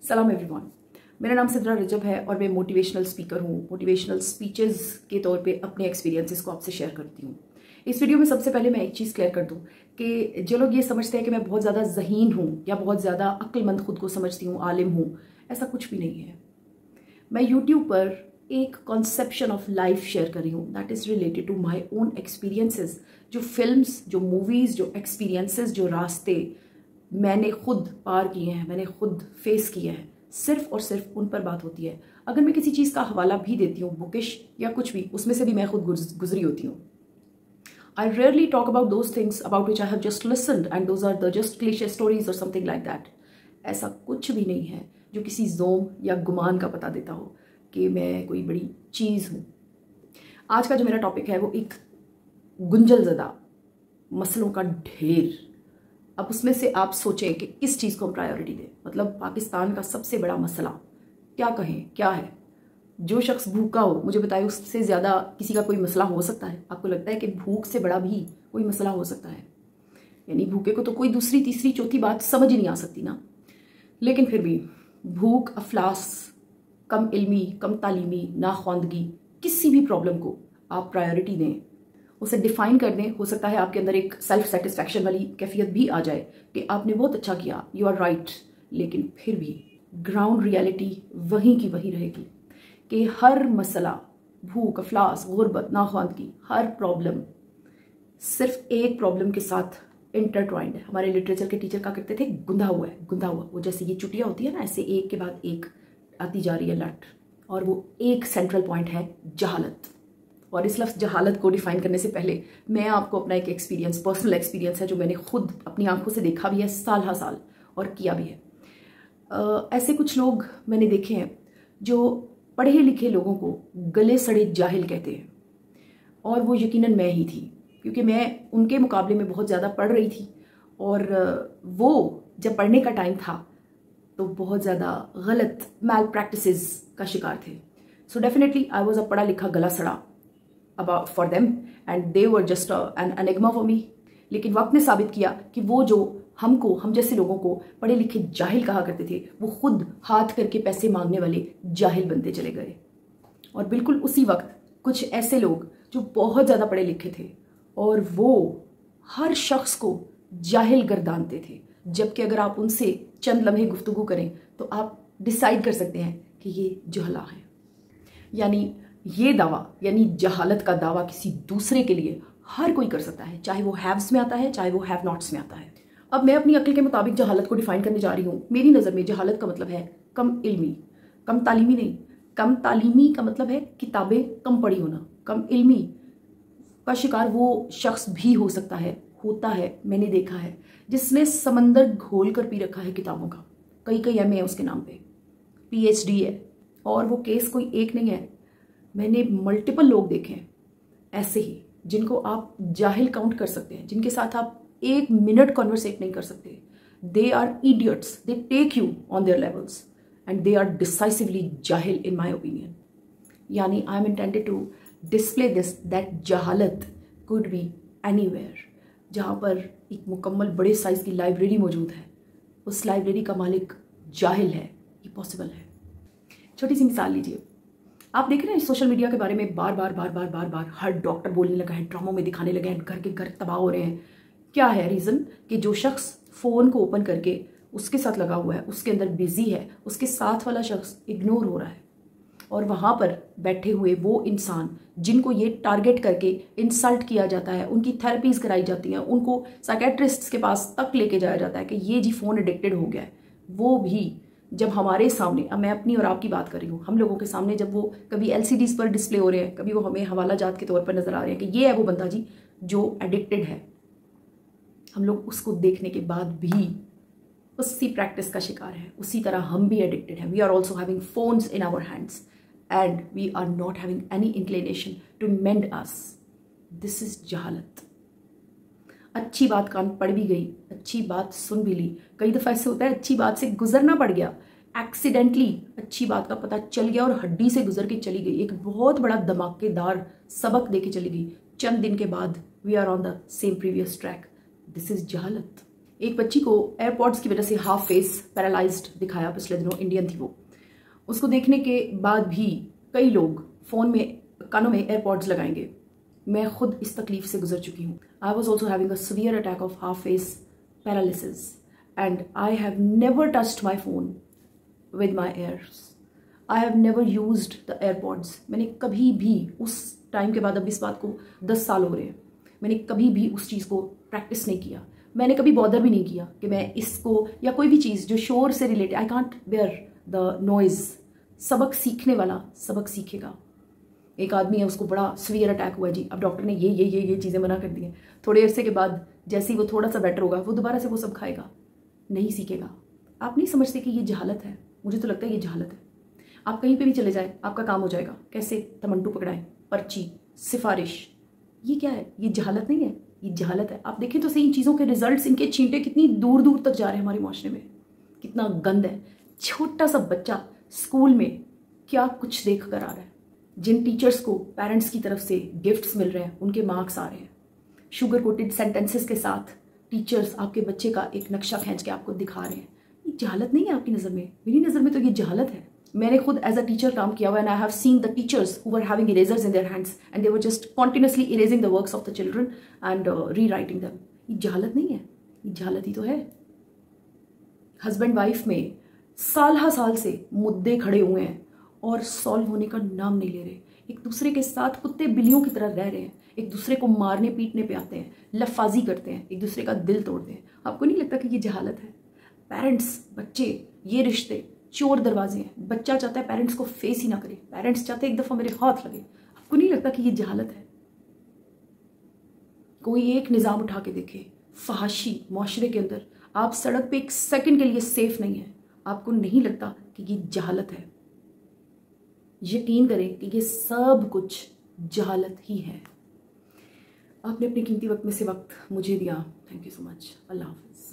सलाम एवरीवन, मेरा नाम सिद्रा रजब है और मैं मोटिवेशनल स्पीकर हूँ। मोटिवेशनल स्पीचेस के तौर पे अपने एक्सपीरियंसेस को आपसे शेयर करती हूँ। इस वीडियो में सबसे पहले मैं एक चीज़ क्लियर कर दूँ कि जो लोग ये समझते हैं कि मैं बहुत ज़्यादा ज़हीन हूँ या बहुत ज़्यादा अक्लमंद खुद को समझती हूँ, आलिम हूँ, ऐसा कुछ भी नहीं है। मैं यूट्यूब पर एक कॉन्सेप्शन ऑफ लाइफ शेयर कर रही हूँ that is related to my own experiences. जो फिल्म्स, जो मूवीज़, जो एक्सपीरियंसेस, जो रास्ते मैंने खुद पार किए हैं, मैंने खुद फेस किए हैं, सिर्फ और सिर्फ उन पर बात होती है। अगर मैं किसी चीज़ का हवाला भी देती हूँ, बुकिश या कुछ भी, उसमें से भी मैं खुद गुजरी होती हूँ। I rarely talk about those things about which I have just listened and those are the just cliche stories or something like that. ऐसा कुछ भी नहीं है जो किसी जोम या गुमान का पता देता हो कि मैं कोई बड़ी चीज़ हूँ। आज का जो मेरा टॉपिक है वो एक गुंजलज़दा मसलों का ढेर। अब उसमें से आप सोचें कि किस चीज़ को हम प्रायोरिटी दें। मतलब पाकिस्तान का सबसे बड़ा मसला क्या कहें, क्या है? जो शख्स भूखा हो, मुझे बताए उससे ज़्यादा किसी का कोई मसला हो सकता है? आपको लगता है कि भूख से बड़ा भी कोई मसला हो सकता है? यानी भूखे को तो कोई दूसरी तीसरी चौथी बात समझ ही नहीं आ सकती ना। लेकिन फिर भी भूख, अफलास, कम इल्मी, कम तालीमी, नाख्वानदगी, किसी भी प्रॉब्लम को आप प्रायोरिटी दें, उसे डिफाइन कर दें। हो सकता है आपके अंदर एक सेल्फ सेटिस्फैक्शन वाली कैफियत भी आ जाए कि आपने बहुत अच्छा किया, यू आर राइट। लेकिन फिर भी ग्राउंड रियलिटी वहीं की वहीं रहेगी कि हर मसला, भूख, अफलास, गुर्बत, नाख्वानदगी, हर प्रॉब्लम सिर्फ एक प्रॉब्लम के साथ इंटरट्वाइंड है। हमारे लिटरेचर के टीचर क्या करते थे? गुंधा हुआ है, गुंधा हुआ। वो जैसे ये चुटिया होती है ना, ऐसे एक के बाद एक आती जा रही है लट, और वो एक सेंट्रल पॉइंट है जहालत। और इस लफ्ज़ जहालत को डिफाइन करने से पहले मैं आपको अपना एक एक्सपीरियंस, पर्सनल एक्सपीरियंस है जो मैंने खुद अपनी आंखों से देखा भी है, साल हा साल, और किया भी है। ऐसे कुछ लोग मैंने देखे हैं जो पढ़े लिखे लोगों को गले सड़े जाहिल कहते हैं, और वो यकीनन मैं ही थी, क्योंकि मैं उनके मुकाबले में बहुत ज़्यादा पढ़ रही थी। और वो जब पढ़ने का टाइम था तो बहुत ज़्यादा गलत मैल प्रैक्टिसेस का शिकार थे। So definitely I was a पढ़ा लिखा गला सड़ा about for them and they were just an enigma for me। लेकिन वक्त ने साबित किया कि वो जो हम जैसे लोगों को पढ़े लिखे जाहिल कहा करते थे, वो खुद हाथ करके पैसे मांगने वाले जाहिल बनते चले गए। और बिल्कुल उसी वक्त कुछ ऐसे लोग जो बहुत ज़्यादा पढ़े लिखे थे और वो हर शख्स को जाहिल गर्दानते थे, जबकि अगर आप उनसे चंद लम्हे गुफ्तगू करें तो आप डिसाइड कर सकते हैं कि ये जुहला है। यानी ये दावा, यानी जहालत का दावा किसी दूसरे के लिए हर कोई कर सकता है, चाहे वो हैव्स में आता है, चाहे वो हैव नॉट्स में आता है। अब मैं अपनी अक्ल के मुताबिक जहालत को डिफाइन करने जा रही हूँ। मेरी नज़र में जहालत का मतलब है कम इल्मी, कम तालीमी नहीं। कम तालीमी का मतलब है किताबें कम पढ़ी होना। कम इल्मी का शिकार वो शख्स भी हो सकता है, होता है, मैंने देखा है, जिसने समंदर घोल कर पी रखा है किताबों का। कई MA है उसके नाम पे, PhD है, और वो केस कोई एक नहीं है। मैंने मल्टीपल लोग देखे हैं ऐसे ही, जिनको आप जाहिल काउंट कर सकते हैं, जिनके साथ आप एक मिनट कॉन्वर्सेट नहीं कर सकते। They are idiots, they take you on their levels and they are decisively जाहिल इन माई ओपिनियन। यानी I am intended to display this that जहालत कुड बी एनीवेयर। जहाँ पर एक मुकम्मल बड़े साइज़ की लाइब्रेरी मौजूद है, उस लाइब्रेरी का मालिक जाहिल है, ये पॉसिबल है। छोटी सी मिसाल लीजिए, आप देख रहे हैं सोशल मीडिया के बारे में बार बार हर डॉक्टर बोलने लगा है, ड्रामों में दिखाने लगे हैं, घर के घर तबाह हो रहे हैं। क्या है रीज़न? कि जो शख्स फ़ोन को ओपन करके उसके साथ लगा हुआ है, उसके अंदर बिजी है, उसके साथ वाला शख्स इग्नोर हो रहा है, और वहाँ पर बैठे हुए वो इंसान जिनको ये टारगेट करके इंसल्ट किया जाता है, उनकी थेरेपीज़ कराई जाती हैं, उनको साइकेट्रिस्ट के पास तक लेके जाया जाता है कि ये जी फ़ोन एडिक्टेड हो गया है, वो भी जब हमारे सामने, अब मैं अपनी और आपकी बात कर रही हूँ, हम लोगों के सामने जब वो कभी LCDs पर डिस्प्ले हो रहे हैं, कभी वो हमें हवाला जात के तौर पर नजर आ रहे हैं कि ये है वो बंदा जी जो एडिक्टेड है, हम लोग उसको देखने के बाद भी उसी प्रैक्टिस का शिकार है। उसी तरह हम भी एडिक्टेड हैं। We are also having phones in our hands and we are not having any inclination to mend us. This is जहालत। अच्छी बात कान पढ़ भी गई, अच्छी बात सुन भी ली। कई दफ़ा ऐसे होता है अच्छी बात से गुजरना पड़ गया, एक्सीडेंटली अच्छी बात का पता चल गया और हड्डी से गुजर के चली गई, एक बहुत बड़ा धमाकेदार सबक दे के चली गई। चंद दिन के बाद we are on the same previous track. This is जहालत। एक बच्ची को एयरपॉड्स की वजह से हाफ फेस पैरालाइज्ड दिखाया पिछले दिनों, इंडियन थी वो। उसको देखने के बाद भी कई लोग फ़ोन में कानों में एयरपॉड्स लगाएंगे। मैं खुद इस तकलीफ से गुजर चुकी हूँ। I was also having a severe attack of half face paralysis and I have never touched my phone with my ears. I have never used the AirPods. मैंने कभी भी उस टाइम के बाद, अब इस बात को 10 साल हो रहे हैं, मैंने कभी भी उस चीज़ को प्रैक्टिस नहीं किया। मैंने कभी बॉदर भी नहीं किया कि मैं इसको, या कोई भी चीज़ जो शोर से related, I can't bear the noise. सबक सीखने वाला सबक सीखेगा। एक आदमी है, उसको बड़ा सीवियर अटैक हुआ जी, अब डॉक्टर ने ये चीज़ें मना कर दी हैं। थोड़े अरसे के बाद जैसे ही वो थोड़ा सा बेटर होगा, वो दोबारा से वो सब खाएगा, नहीं सीखेगा। आप नहीं समझते कि ये जहालत है? मुझे तो लगता है ये जहालत है। आप कहीं पे भी चले जाए, आपका काम हो जाएगा। कैसे? तमंटू पकड़ाएं, पर्ची, सिफारिश। ये क्या है? ये जहालत नहीं है, ये जहालत है। आप देखें तो सही, इन चीज़ों के रिजल्ट्स, इनके छींटे कितनी दूर दूर तक जा रहे हैं हमारे माशरे में। कितना गंद है। छोटा सा बच्चा स्कूल में क्या कुछ देख कर आ रहा है। जिन टीचर्स को पेरेंट्स की तरफ से गिफ्ट्स मिल रहे हैं, उनके मार्क्स आ रहे हैं। शुगर कोटेड सेंटेंसेस के साथ टीचर्स आपके बच्चे का एक नक्शा खींच के आपको दिखा रहे हैं। ये जहालत नहीं है आपकी नज़र में? मेरी नज़र में तो ये जहालत है। मैंने खुद एज अ टीचर काम किया हुआ, and I have seen the teachers who were having erasers in their hands and they were just continuously erasing the works of the children and re writing them. ये जहालत नहीं है, ये जहालत ही तो है। हस्बैंड वाइफ में साल से मुद्दे खड़े हुए हैं और सॉल्व होने का नाम नहीं ले रहे। एक दूसरे के साथ कुत्ते बिल्लियों की तरह रह रहे हैं, एक दूसरे को मारने पीटने पे आते हैं, लफाजी करते हैं, एक दूसरे का दिल तोड़ते हैं। आपको नहीं लगता कि ये जहालत है? पेरेंट्स, बच्चे, ये रिश्ते चोर दरवाजे हैं। बच्चा चाहता है पेरेंट्स को फेस ही ना करे, पेरेंट्स चाहते हैं एक दफ़ा मेरे हाथ लगे। आपको नहीं लगता कि ये जहालत है? कोई एक निज़ाम उठा के देखे, फहाशी माशरे के अंदर, आप सड़क पे एक सेकंड के लिए सेफ नहीं है। आपको नहीं लगता कि ये जहालत है? यकीन करें कि ये सब कुछ जहालत ही है। आपने अपने कीमती वक्त में से वक्त मुझे दिया, थैंक यू सो मच। अल्लाह हाफिज़।